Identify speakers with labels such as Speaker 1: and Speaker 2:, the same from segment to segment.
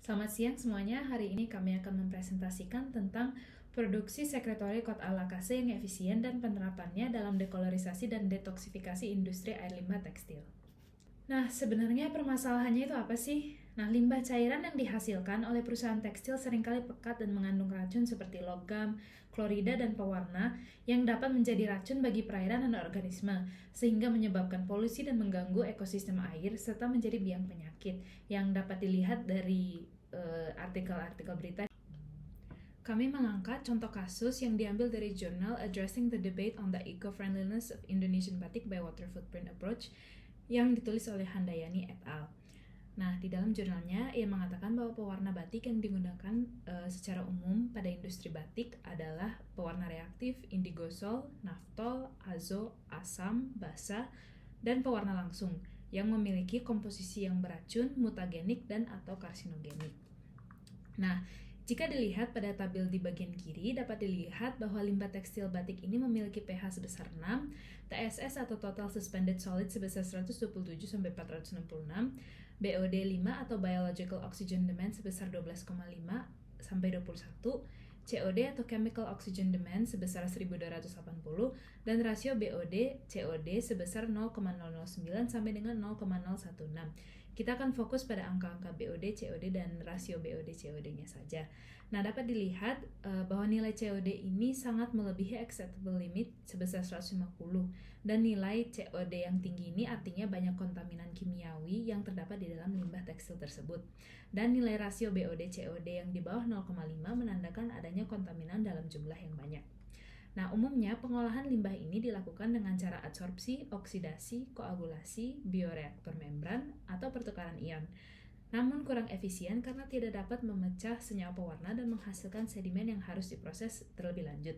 Speaker 1: Selamat siang semuanya, hari ini kami akan mempresentasikan tentang produksi sekretori kot alakase yang efisien dan penerapannya dalam dekolorisasi dan detoksifikasi industri air limbah tekstil. Nah, sebenarnya permasalahannya itu apa sih? Nah, limbah cairan yang dihasilkan oleh perusahaan tekstil seringkali pekat dan mengandung racun seperti logam, klorida, dan pewarna yang dapat menjadi racun bagi perairan dan organisme, sehingga menyebabkan polusi dan mengganggu ekosistem air serta menjadi biang penyakit yang dapat dilihat dari artikel-artikel berita. Kami mengangkat contoh kasus yang diambil dari jurnal Addressing the Debate on the Eco-Friendliness of Indonesian Batik by Water Footprint Approach yang ditulis oleh Handayani et al. Nah, di dalam jurnalnya, ia mengatakan bahwa pewarna batik yang digunakan secara umum pada industri batik adalah pewarna reaktif, indigosol, naftol, azo, asam, basa, dan pewarna langsung yang memiliki komposisi yang beracun, mutagenik, dan atau karsinogenik. Nah, jika dilihat pada tabel di bagian kiri, dapat dilihat bahwa limbah tekstil batik ini memiliki pH sebesar 6, TSS atau Total Suspended Solid sebesar 127-466, BOD 5 atau Biological Oxygen Demand sebesar 12,5-21, COD atau Chemical Oxygen Demand sebesar 1280, dan rasio BOD-COD sebesar 0,009 sampai dengan 0,016. Kita akan fokus pada angka-angka BOD, COD, dan rasio BOD, COD-nya saja. Nah, dapat dilihat bahwa nilai COD ini sangat melebihi acceptable limit sebesar 150, dan nilai COD yang tinggi ini artinya banyak kontaminan kimiawi yang terdapat di dalam limbah tekstil tersebut. Dan nilai rasio BOD, COD yang di bawah 0,5 menandakan adanya kontaminan dalam jumlah yang banyak. Nah, umumnya pengolahan limbah ini dilakukan dengan cara adsorpsi, oksidasi, koagulasi, bioreaktor membran, atau pertukaran ion. Namun kurang efisien karena tidak dapat memecah senyawa pewarna dan menghasilkan sedimen yang harus diproses terlebih lanjut,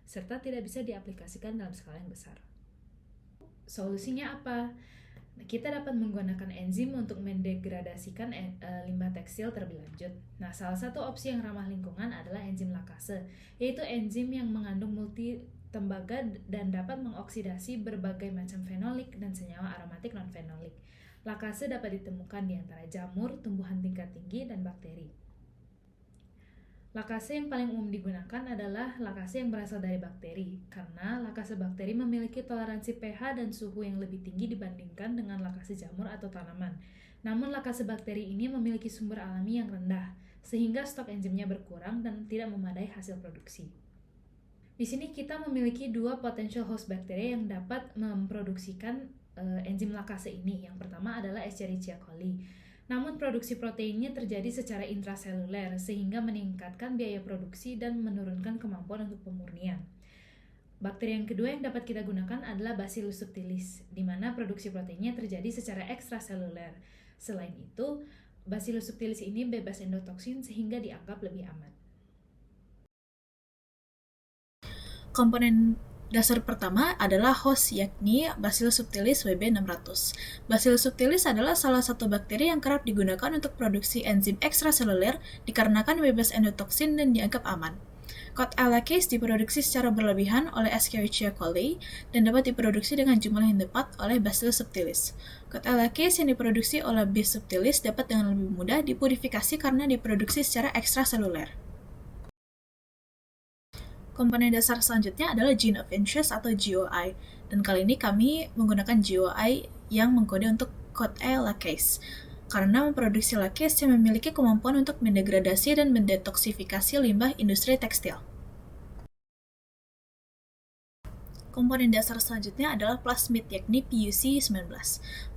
Speaker 1: serta tidak bisa diaplikasikan dalam skala yang besar. Solusinya apa? Kita dapat menggunakan enzim untuk mendegradasikan limbah tekstil terlebih lanjut. Nah, salah satu opsi yang ramah lingkungan adalah enzim lakase, yaitu enzim yang mengandung multi tembaga dan dapat mengoksidasi berbagai macam fenolik dan senyawa aromatik non-fenolik. Lakase dapat ditemukan di antara jamur, tumbuhan tingkat tinggi, dan bakteri. Lakase yang paling umum digunakan adalah lakase yang berasal dari bakteri, karena lakase bakteri memiliki toleransi pH dan suhu yang lebih tinggi dibandingkan dengan lakase jamur atau tanaman. Namun lakase bakteri ini memiliki sumber alami yang rendah, sehingga stok enzimnya berkurang dan tidak memadai hasil produksi. Di sini kita memiliki dua potential host bakteri yang dapat memproduksikan enzim lakase ini. Yang pertama adalah Escherichia coli. Namun produksi proteinnya terjadi secara intraseluler sehingga meningkatkan biaya produksi dan menurunkan kemampuan untuk pemurnian. Bakteri yang kedua yang dapat kita gunakan adalah Bacillus subtilis, di mana produksi proteinnya terjadi secara ekstraseluler. Selain itu, Bacillus subtilis ini bebas endotoksin sehingga dianggap lebih aman.
Speaker 2: Komponen dasar pertama adalah host, yakni Bacillus subtilis WB600. Bacillus subtilis adalah salah satu bakteri yang kerap digunakan untuk produksi enzim ekstraseluler dikarenakan bebas endotoksin dan dianggap aman. Kot alakase diproduksi secara berlebihan oleh Escherichia coli dan dapat diproduksi dengan jumlah yang tepat oleh Bacillus subtilis. Kot alakase yang diproduksi oleh B. subtilis dapat dengan lebih mudah dipurifikasi karena diproduksi secara ekstraseluler. Komponen dasar selanjutnya adalah Gene of Interest atau GOI, dan kali ini kami menggunakan GOI yang mengkode untuk kot alakase, karena memproduksi lakase yang memiliki kemampuan untuk mendegradasi dan mendetoksifikasi limbah industri tekstil. Komponen dasar selanjutnya adalah plasmid, yakni PUC19.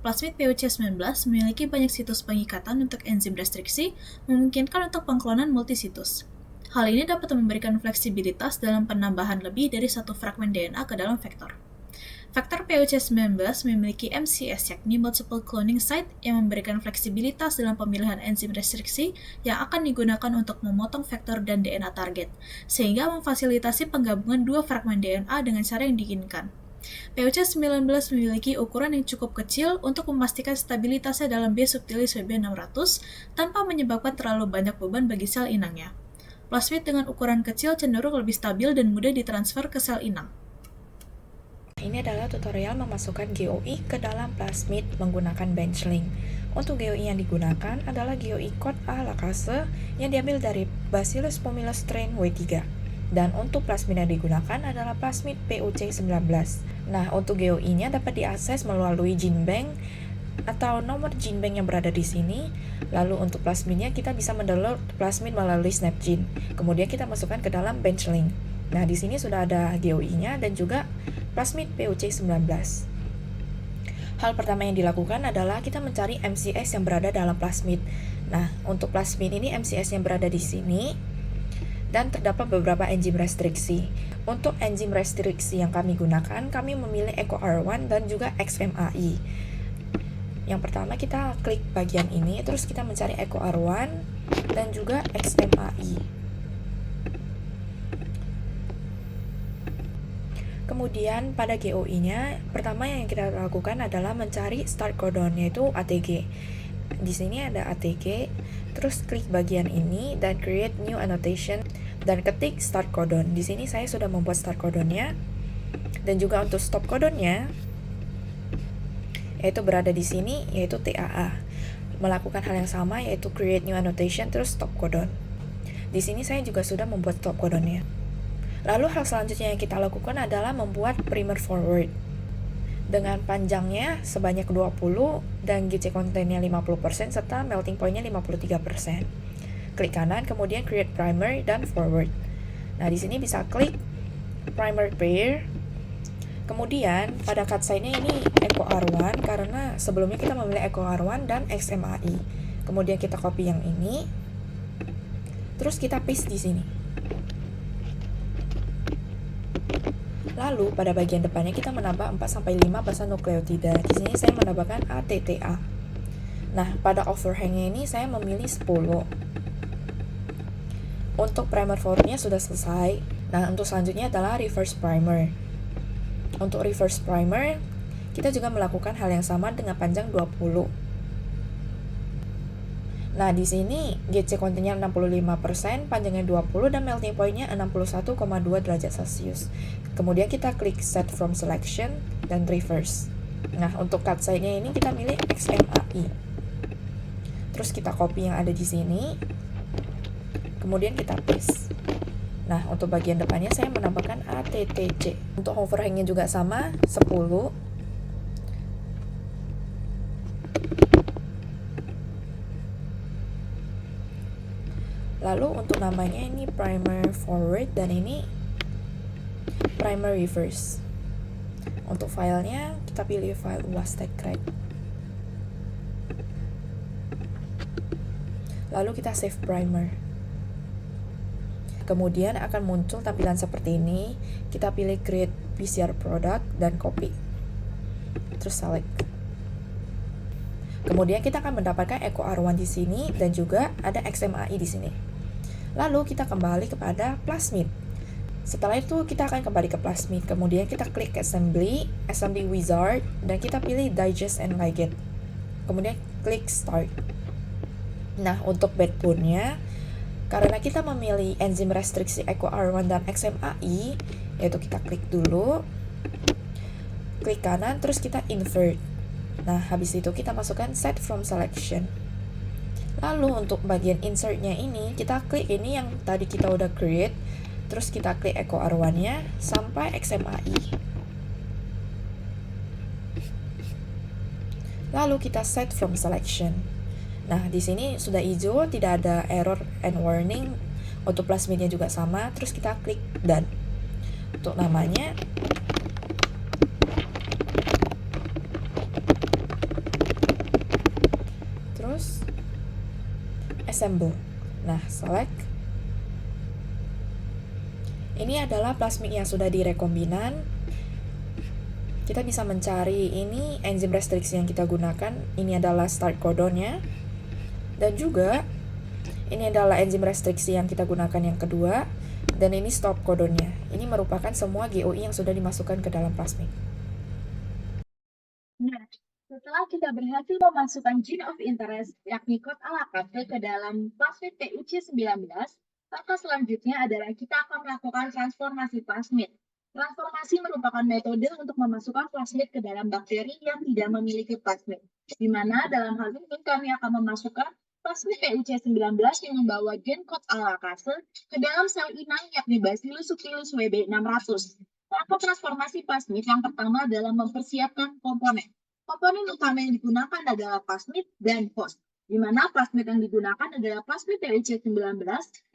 Speaker 2: Plasmid PUC19 memiliki banyak situs pengikatan untuk enzim restriksi, memungkinkan untuk pengklonan multisitus. Hal ini dapat memberikan fleksibilitas dalam penambahan lebih dari satu fragmen DNA ke dalam vektor. Vektor PUC19 memiliki MCS, yakni Multiple Cloning Site, yang memberikan fleksibilitas dalam pemilihan enzim restriksi yang akan digunakan untuk memotong vektor dan DNA target, sehingga memfasilitasi penggabungan dua fragmen DNA dengan cara yang diinginkan. PUC19 memiliki ukuran yang cukup kecil untuk memastikan stabilitasnya dalam B. subtilis WB600 tanpa menyebabkan terlalu banyak beban bagi sel inangnya. Plasmid dengan ukuran kecil cenderung lebih stabil dan mudah ditransfer ke sel inang.
Speaker 3: Ini adalah tutorial memasukkan GOI ke dalam plasmid menggunakan bench-link. Untuk GOI yang digunakan adalah GOI code A lacase yang diambil dari Bacillus pumilus strain W3. Dan untuk plasmid yang digunakan adalah plasmid PUC19. Nah, untuk GOI-nya dapat diakses melalui gene bank atau nomor gene bank yang berada di sini. Lalu untuk plasmidnya kita bisa mendownload plasmid melalui SnapGene. Kemudian kita masukkan ke dalam bench-link. Nah, di sini sudah ada GOI-nya dan juga plasmid PUC19. Hal pertama yang dilakukan adalah kita mencari MCS yang berada dalam plasmid. Nah, untuk plasmid ini MCS yang berada di sini dan terdapat beberapa enzim restriksi. Untuk enzim restriksi yang kami gunakan, kami memilih EcoR1 dan juga XMAI. Yang pertama kita klik bagian ini, terus kita mencari EcoR1 dan juga XMAI. Kemudian pada GOI-nya, pertama yang kita lakukan adalah mencari start codon, yaitu ATG. Di sini ada ATG, terus klik bagian ini dan create new annotation dan ketik start codon. Di sini saya sudah membuat start codonnya. Dan juga untuk stop codonnya, yaitu berada di sini, yaitu TAA. Melakukan hal yang sama, yaitu create new annotation terus stop codon. Di sini saya juga sudah membuat stop codonnya. Lalu hal selanjutnya yang kita lakukan adalah membuat primer forward dengan panjangnya sebanyak 20 dan GC content-nya 50% serta melting point-nya 53%. Klik kanan, kemudian create primer dan forward. Nah, di sini bisa klik primer pair. Kemudian pada cut side-nya ini EcoR1 karena sebelumnya kita memilih EcoR1 dan XMAI. Kemudian kita copy yang ini. Terus kita paste di sini. Lalu pada bagian depannya kita menambah 4-5 basa nukleotida. Di sini saya menambahkan ATTA. Nah, pada overhang ini saya memilih 10. Untuk primer forward-nya sudah selesai. Nah, untuk selanjutnya adalah reverse primer. Untuk reverse primer, kita juga melakukan hal yang sama dengan panjang 20. Nah, di sini GC content-nya 65%, panjangnya 20, dan melting point-nya 61,2 derajat Celcius. Kemudian kita klik Set from Selection dan Reverse. Nah, untuk cut side-nya ini kita milih XMAI. Terus kita copy yang ada di sini. Kemudian kita paste. Nah, untuk bagian depannya saya menambahkan ATTC. Untuk overhang-nya juga sama, 10. Lalu untuk namanya ini primer forward dan ini primer reverse. Untuk filenya kita pilih file UAS-TechCrack. Lalu kita save primer. Kemudian akan muncul tampilan seperti ini. Kita pilih create PCR product dan copy. Terus select. Kemudian kita akan mendapatkan EcoR1 di sini dan juga ada XMAI di sini. Lalu kita kembali kepada plasmid. Setelah itu kita akan kembali ke plasmid. Kemudian kita klik assembly wizard dan kita pilih digest and ligate. Kemudian klik start. Nah, untuk backbone-nya karena kita memilih enzim restriksi EcoR1 dan XMAI, yaitu kita klik dulu, klik kanan, terus kita invert. Nah, habis itu kita masukkan set from selection. Lalu untuk bagian insert-nya ini, kita klik ini yang tadi kita udah create, terus kita klik EcoR1-nya sampai XMAI. Lalu kita set from selection. Nah, di sini sudah hijau, tidak ada error and warning. Untuk plasmidnya juga sama, terus kita klik done. Untuk namanya terus assemble. Nah, select. Ini adalah plasmid yang sudah direkombinan. Kita bisa mencari ini enzim restriksi yang kita gunakan. Ini adalah start codonnya. Dan juga ini adalah enzim restriksi yang kita gunakan yang kedua. Dan ini stop codonnya. Ini merupakan semua GOI yang sudah dimasukkan ke dalam plasmid.
Speaker 2: Nah, setelah kita berhasil memasukkan gene of interest, yakni kod alakase ke dalam plasmid PUC19, maka selanjutnya adalah kita akan melakukan transformasi plasmid.
Speaker 4: Transformasi merupakan metode untuk memasukkan plasmid ke dalam bakteri yang tidak memiliki plasmid, di mana dalam hal ini kami akan memasukkan plasmid PUC19 yang membawa gen kod alakase ke dalam sel inang yakni Bacillus subtilis WB600. Langkah transformasi plasmid yang pertama adalah mempersiapkan komponen. Komponen utama yang digunakan adalah plasmid dan host, di mana plasmid yang digunakan adalah plasmid PUC19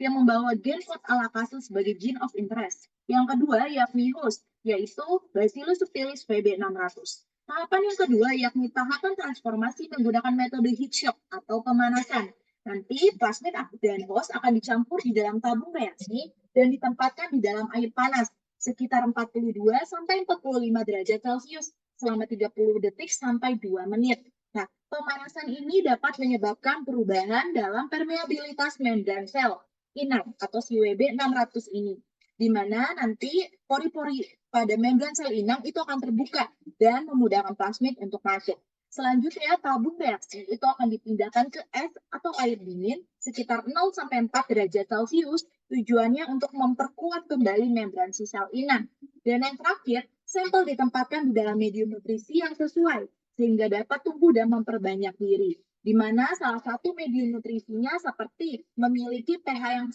Speaker 4: yang membawa gen kod alakase sebagai gene of interest. Yang kedua yakni host, yaitu Bacillus subtilis WB600. Tahapan yang kedua yakni tahapan transformasi menggunakan metode heat shock atau pemanasan. Nanti plasmid dan host akan dicampur di dalam tabung reaksi dan ditempatkan di dalam air panas sekitar 42 sampai 45 derajat Celcius selama 30 detik sampai 2 menit. Nah, pemanasan ini dapat menyebabkan perubahan dalam permeabilitas membran sel inang atau si WB600 ini, di mana nanti pori-pori pada membran sel inang itu akan terbuka dan memudahkan plasmid untuk masuk. Selanjutnya, tabung reaksi itu akan dipindahkan ke es atau air dingin sekitar 0-4 derajat Celcius, tujuannya untuk memperkuat kembali membran si sel inang. Dan yang terakhir, sampel ditempatkan di dalam medium nutrisi yang sesuai, sehingga dapat tumbuh dan memperbanyak diri, di mana salah satu medium nutrisinya seperti memiliki pH yang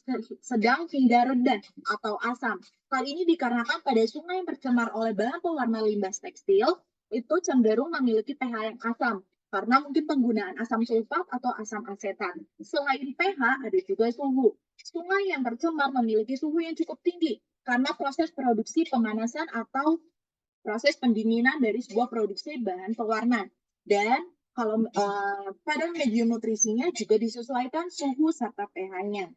Speaker 4: sedang hingga rendah atau asam. Hal ini dikarenakan pada sungai yang tercemar oleh bahan pewarna limbah tekstil itu cenderung memiliki pH yang asam, karena mungkin penggunaan asam sulfat atau asam asetat. Selain pH, ada juga suhu. Sungai yang tercemar memiliki suhu yang cukup tinggi, karena proses produksi pemanasan atau proses pendinginan dari sebuah produksi bahan pewarna. Dan kalau pada medium nutrisinya juga disesuaikan suhu serta pH-nya.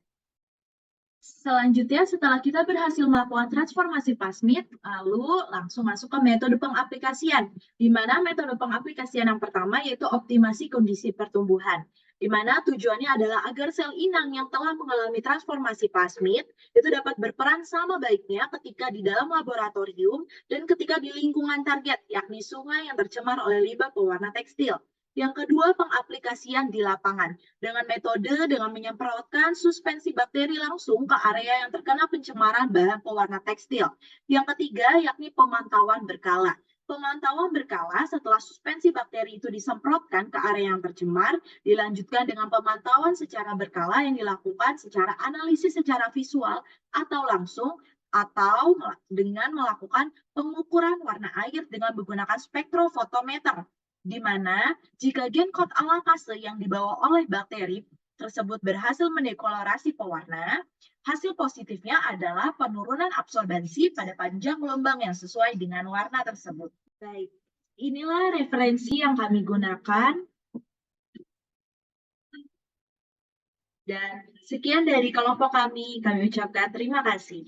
Speaker 4: Selanjutnya, setelah kita berhasil melakukan transformasi plasmid, lalu langsung masuk ke metode pengaplikasian, di mana metode pengaplikasian yang pertama yaitu optimasi kondisi pertumbuhan, di mana tujuannya adalah agar sel inang yang telah mengalami transformasi plasmid itu dapat berperan sama baiknya ketika di dalam laboratorium dan ketika di lingkungan target, yakni sungai yang tercemar oleh limbah pewarna tekstil. Yang kedua, pengaplikasian di lapangan dengan metode dengan menyemprotkan suspensi bakteri langsung ke area yang terkena pencemaran bahan pewarna tekstil. Yang ketiga, yakni pemantauan berkala. Pemantauan berkala setelah suspensi bakteri itu disemprotkan ke area yang tercemar, dilanjutkan dengan pemantauan secara berkala yang dilakukan secara analisis secara visual atau langsung atau dengan melakukan pengukuran warna air dengan menggunakan spektrofotometer, di mana jika gen kod alakase yang dibawa oleh bakteri tersebut berhasil mendekolorasi pewarna, hasil positifnya adalah penurunan absorbensi pada panjang gelombang yang sesuai dengan warna tersebut. Baik, inilah referensi yang kami gunakan. Dan sekian dari kelompok kami ucapkan terima kasih.